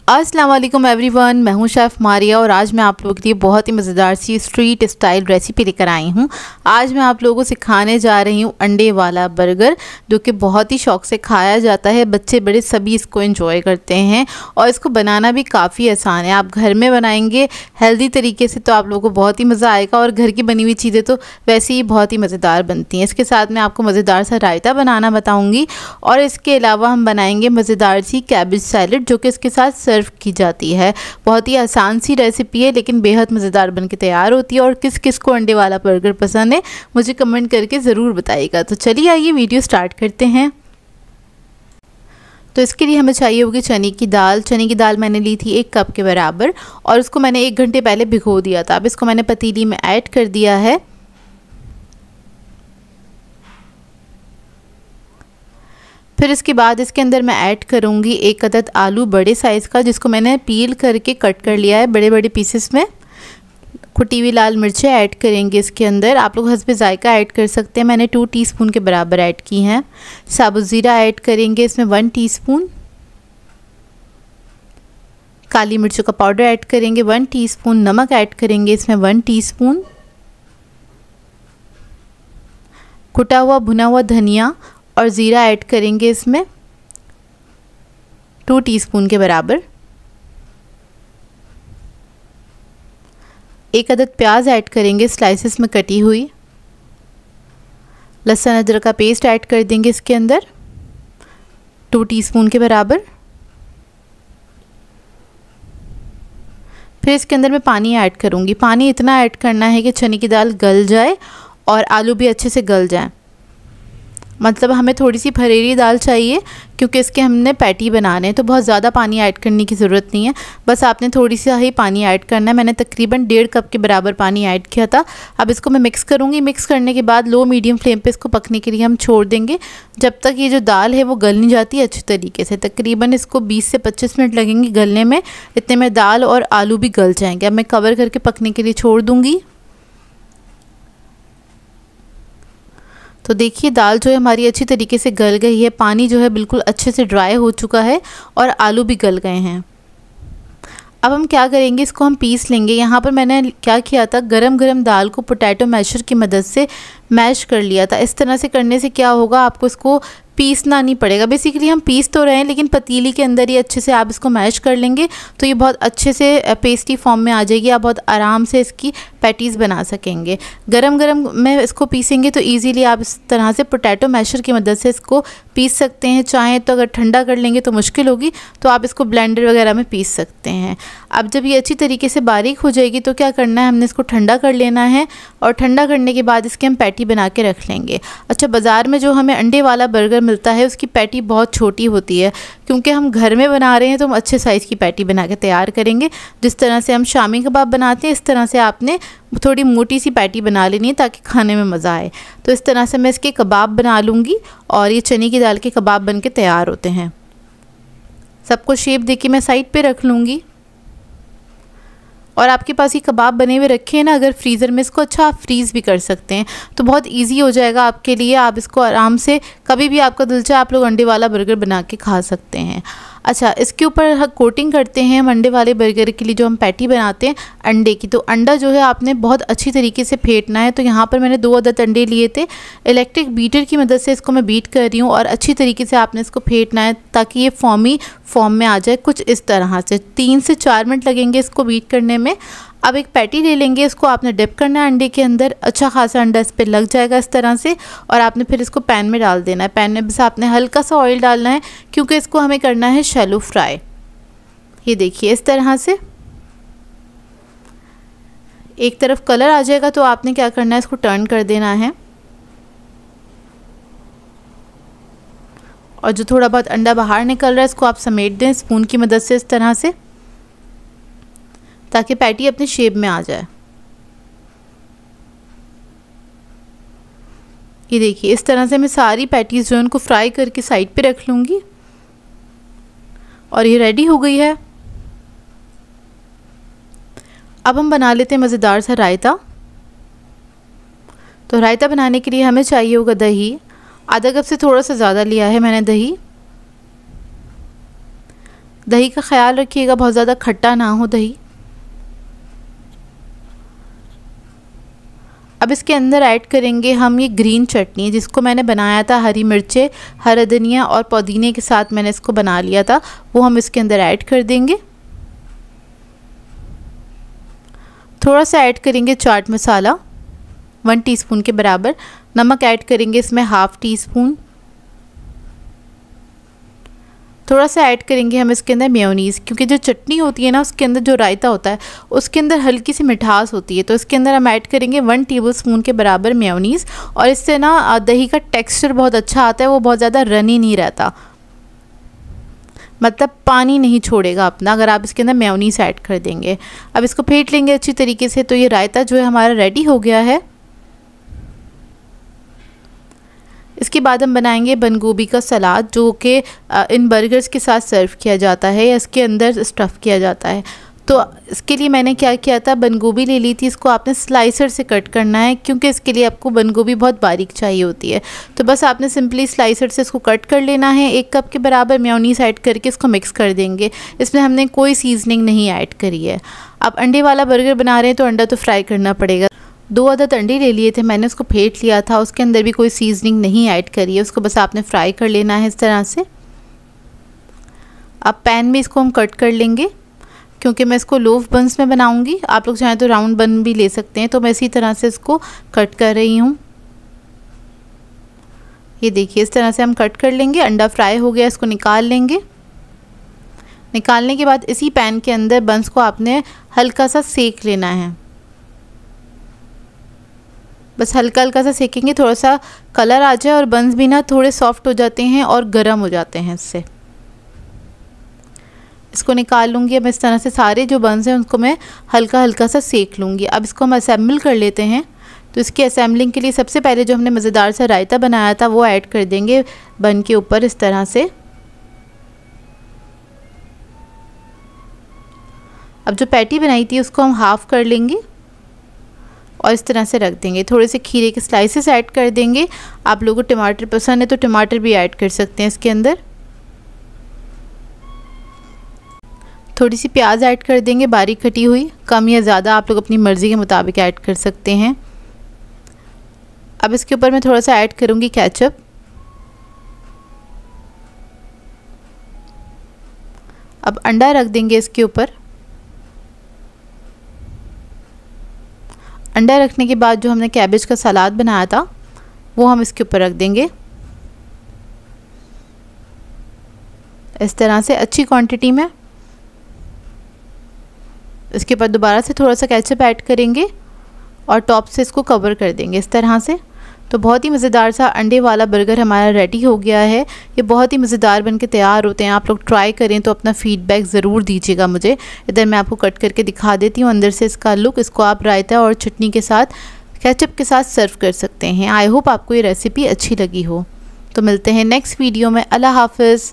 अस्सलाम वालेकुम एवरीवन, मैं हूं शेफ़ मारिया और आज मैं आप लोगों के लिए बहुत ही मज़ेदार सी स्ट्रीट स्टाइल रेसिपी लेकर आई हूं। आज मैं आप लोगों को सिखाने जा रही हूं अंडे वाला बर्गर, जो कि बहुत ही शौक़ से खाया जाता है। बच्चे बड़े सभी इसको एंजॉय करते हैं और इसको बनाना भी काफ़ी आसान है। आप घर में बनाएंगे हेल्दी तरीके से तो आप लोगों को बहुत ही मज़ा आएगा और घर की बनी हुई चीज़ें तो वैसे ही बहुत ही मज़ेदार बनती हैं। इसके साथ मैं आपको मज़ेदार सा रायता बनाना बताऊँगी और इसके अलावा हम बनाएंगे मज़ेदार सी कैबेज सैलड, जो कि इसके साथ सर्व की जाती है। बहुत ही आसान सी रेसिपी है लेकिन बेहद मज़ेदार बनके तैयार होती है। और किस किस को अंडे वाला बर्गर पसंद है मुझे कमेंट करके ज़रूर बताइएगा। तो चलिए आइए वीडियो स्टार्ट करते हैं। तो इसके लिए हमें चाहिए होगी चने की दाल। चने की दाल मैंने ली थी 1 कप के बराबर और उसको मैंने 1 घंटे पहले भिगो दिया था। अब इसको मैंने पतीली में ऐड कर दिया है। फिर इसके बाद इसके अंदर मैं ऐड करूँगी 1 अदद आलू बड़े साइज़ का, जिसको मैंने पील करके कट कर लिया है बड़े बड़े पीसेस में। कुटी हुई लाल मिर्चें ऐड करेंगे इसके अंदर। आप लोग हस्बे जायका ऐड कर सकते हैं। मैंने 2 टीस्पून के बराबर ऐड की हैं। साबुत ज़ीरा ऐड करेंगे इसमें 1 टीस्पून। काली मिर्चों का पाउडर ऐड करेंगे 1 टीस्पून। नमक ऐड करेंगे इसमें 1 टीस्पून। कुटा हुआ भुना हुआ धनिया और ज़ीरा ऐड करेंगे इसमें 2 टीस्पून के बराबर। 1 अदद प्याज ऐड करेंगे स्लाइसेस में कटी हुई। लहसुन अदरक का पेस्ट ऐड कर देंगे इसके अंदर 2 टीस्पून के बराबर। फिर इसके अंदर मैं पानी ऐड करूँगी। पानी इतना ऐड करना है कि चने की दाल गल जाए और आलू भी अच्छे से गल जाए। मतलब हमें थोड़ी सी भरेरी दाल चाहिए क्योंकि इसके हमने पैटी बनाने हैं, तो बहुत ज़्यादा पानी ऐड करने की ज़रूरत नहीं है। बस आपने थोड़ी सा ही पानी ऐड करना है। मैंने तकरीबन 1.5 कप के बराबर पानी ऐड किया था। अब इसको मैं मिक्स करूँगी। मिक्स करने के बाद लो मीडियम फ्लेम पे इसको पकने के लिए हम छोड़ देंगे जब तक ये जो दाल है वो गल नहीं जाती अच्छी तरीके से। तकरीबन इसको 20 से 25 मिनट लगेंगे गलने में। इतने में दाल और आलू भी गल जाएंगे। अब मैं कवर करके पकने के लिए छोड़ दूँगी। तो देखिए दाल जो है हमारी अच्छी तरीके से गल गई है। पानी जो है बिल्कुल अच्छे से ड्राई हो चुका है और आलू भी गल गए हैं। अब हम क्या करेंगे, इसको हम पीस लेंगे। यहाँ पर मैंने क्या किया था, गरम गरम दाल को पोटैटो मैशर की मदद से मैश कर लिया था। इस तरह से करने से क्या होगा, आपको इसको पीसना नहीं पड़ेगा। बेसिकली हम पीस तो रहे हैं लेकिन पतीली के अंदर ही अच्छे से आप इसको मैश कर लेंगे तो ये बहुत अच्छे से पेस्टी फॉर्म में आ जाएगी। आप बहुत आराम से इसकी पैटीज़ बना सकेंगे। गरम गरम में इसको पीसेंगे तो इजीली आप इस तरह से पोटैटो मैशर की मदद से इसको पीस सकते हैं। चाहें तो अगर ठंडा कर लेंगे तो मुश्किल होगी, तो आप इसको ब्लेंडर वगैरह में पीस सकते हैं। अब जब ये अच्छी तरीके से बारीक हो जाएगी तो क्या करना है, हमने इसको ठंडा कर लेना है और ठंडा करने के बाद इसके हम पैटी बना के रख लेंगे। अच्छा, बाज़ार में जो हमें अंडे वाला बर्गर मिलता है उसकी पैटी बहुत छोटी होती है। क्योंकि हम घर में बना रहे हैं तो हम अच्छे साइज़ की पैटी बना के तैयार करेंगे। जिस तरह से हम शामी कबाब बनाते हैं इस तरह से आपने थोड़ी मोटी सी पैटी बना लेनी है ताकि खाने में मज़ा आए। तो इस तरह से मैं इसके कबाब बना लूँगी और ये चने की दाल के कबाब बन के तैयार होते हैं। सबको शेप दे के मैं साइड पे रख लूँगी। और आपके पास ये कबाब बने हुए रखे हैं ना अगर फ्रीज़र में, इसको अच्छा आप फ्रीज़ भी कर सकते हैं तो बहुत इजी हो जाएगा आपके लिए। आप इसको आराम से कभी भी आपका दिल चाहे आप लोग अंडे वाला बर्गर बना के खा सकते हैं। अच्छा, इसके ऊपर कोटिंग करते हैं हम अंडे वाले बर्गर के लिए। जो हम पैटी बनाते हैं अंडे की, तो अंडा जो है आपने बहुत अच्छी तरीके से फेंटना है। तो यहाँ पर मैंने 2 अदद अंडे लिए थे। इलेक्ट्रिक बीटर की मदद से इसको मैं बीट कर रही हूँ और अच्छी तरीके से आपने इसको फेंटना है ताकि ये फॉर्मी फॉर्म में आ जाए कुछ इस तरह से। 3 से 4 मिनट लगेंगे इसको बीट करने में। अब एक पैटी ले लेंगे, इसको आपने डिप करना है अंडे के अंदर। अच्छा खासा अंडा इस पर लग जाएगा इस तरह से और आपने फिर इसको पैन में डाल देना है। पैन में बस आपने हल्का सा ऑयल डालना है क्योंकि इसको हमें करना है शैलो फ्राई। ये देखिए इस तरह से एक तरफ कलर आ जाएगा तो आपने क्या करना है, इसको टर्न कर देना है। और जो थोड़ा बहुत अंडा बाहर निकल रहा है इसको आप समेट दें स्पून की मदद से इस तरह से, ताकि पैटी अपने शेप में आ जाए। ये देखिए इस तरह से मैं सारी पैटीज़ जो है उनको फ्राई करके साइड पे रख लूँगी और ये रेडी हो गई है। अब हम बना लेते हैं मज़ेदार सा रायता। तो रायता बनाने के लिए हमें चाहिए होगा दही। आधा कप से थोड़ा सा ज़्यादा लिया है मैंने दही। दही का ख्याल रखिएगा, बहुत ज़्यादा खट्टा ना हो दही। अब इसके अंदर ऐड करेंगे हम ये ग्रीन चटनी, जिसको मैंने बनाया था हरी मिर्चें, हरा धनिया और पुदीने के साथ मैंने इसको बना लिया था, वो हम इसके अंदर ऐड कर देंगे। थोड़ा सा ऐड करेंगे चाट मसाला 1 टीस्पून के बराबर। नमक ऐड करेंगे इसमें 1/2 टीस्पून। थोड़ा सा ऐड करेंगे हम इसके अंदर मेयोनीज़, क्योंकि जो चटनी होती है ना उसके अंदर जो रायता होता है उसके अंदर हल्की सी मिठास होती है, तो इसके अंदर हम ऐड करेंगे 1 टेबलस्पून के बराबर मेयोनीज़। और इससे ना दही का टेक्सचर बहुत अच्छा आता है, वो बहुत ज़्यादा रनी नहीं रहता, मतलब पानी नहीं छोड़ेगा अपना अगर आप इसके अंदर मेयोनीज़ ऐड कर देंगे। अब इसको फेंट लेंगे अच्छी तरीके से। तो ये रायता जो है हमारा रेडी हो गया है। इसके बाद हम बनाएंगे बंद गोभी का सलाद, जो कि इन बर्गर्स के साथ सर्व किया जाता है या इसके अंदर स्टफ़ किया जाता है। तो इसके लिए मैंने क्या किया था, बंद गोभी ले ली थी, इसको आपने स्लाइसर से कट करना है, क्योंकि इसके लिए आपको बंद गोभी बहुत बारीक चाहिए होती है। तो बस आपने सिंपली स्लाइसर से इसको कट कर लेना है। 1 कप के बराबर मेयोनीज़ ऐड करके इसको मिक्स कर देंगे। इसमें हमने कोई सीजनिंग नहीं ऐड करी है। आप अंडे वाला बर्गर बना रहे हैं तो अंडा तो फ्राई करना पड़ेगा। 2 अदद अंडे ले लिए थे मैंने, उसको फेंट लिया था, उसके अंदर भी कोई सीजनिंग नहीं ऐड करी है, उसको बस आपने फ्राई कर लेना है इस तरह से। अब पैन में इसको हम कट कर लेंगे, क्योंकि मैं इसको लोफ बंस में बनाऊंगी। आप लोग चाहें तो राउंड बन भी ले सकते हैं, तो मैं इसी तरह से इसको कट कर रही हूँ। ये देखिए इस तरह से हम कट कर लेंगे। अंडा फ्राई हो गया, इसको निकाल लेंगे। निकालने के बाद इसी पैन के अंदर बंस को आपने हल्का सा सेक लेना है, बस हल्का हल्का सा सेकेंगे, थोड़ा सा कलर आ जाए और बंस भी ना थोड़े सॉफ्ट हो जाते हैं और गर्म हो जाते हैं इससे। इसको निकाल लूँगी। अब इस तरह से सारे जो बंस हैं उनको मैं हल्का हल्का सा सेक लूँगी। अब इसको हम असेंबल कर लेते हैं। तो इसकी असेंबलिंग के लिए सबसे पहले जो हमने मज़ेदार सा रायता बनाया था वो ऐड कर देंगे बन के ऊपर इस तरह से। अब जो पैटी बनाई थी उसको हम हाफ़ कर लेंगे और इस तरह से रख देंगे। थोड़े से खीरे के स्लाइसेस ऐड कर देंगे। आप लोगों को टमाटर पसंद है तो टमाटर भी ऐड कर सकते हैं इसके अंदर। थोड़ी सी प्याज ऐड कर देंगे बारीक कटी हुई, कम या ज़्यादा आप लोग अपनी मर्ज़ी के मुताबिक ऐड कर सकते हैं। अब इसके ऊपर मैं थोड़ा सा ऐड करूँगी केचप। अब अंडा रख देंगे इसके ऊपर। अंडा रखने के बाद जो हमने कैबेज का सलाद बनाया था वो हम इसके ऊपर रख देंगे इस तरह से अच्छी क्वांटिटी में। इसके बाद दोबारा से थोड़ा सा केचप ऐड करेंगे और टॉप से इसको कवर कर देंगे इस तरह से। तो बहुत ही मज़ेदार सा अंडे वाला बर्गर हमारा रेडी हो गया है। ये बहुत ही मज़ेदार बन के तैयार होते हैं। आप लोग ट्राई करें तो अपना फ़ीडबैक ज़रूर दीजिएगा मुझे। इधर मैं आपको कट करके दिखा देती हूँ अंदर से इसका लुक। इसको आप रायता और चटनी के साथ, केचप के साथ सर्व कर सकते हैं। आई होप आपको ये रेसिपी अच्छी लगी हो। तो मिलते हैं नेक्स्ट वीडियो में। अल्लाह हाफ़िज़।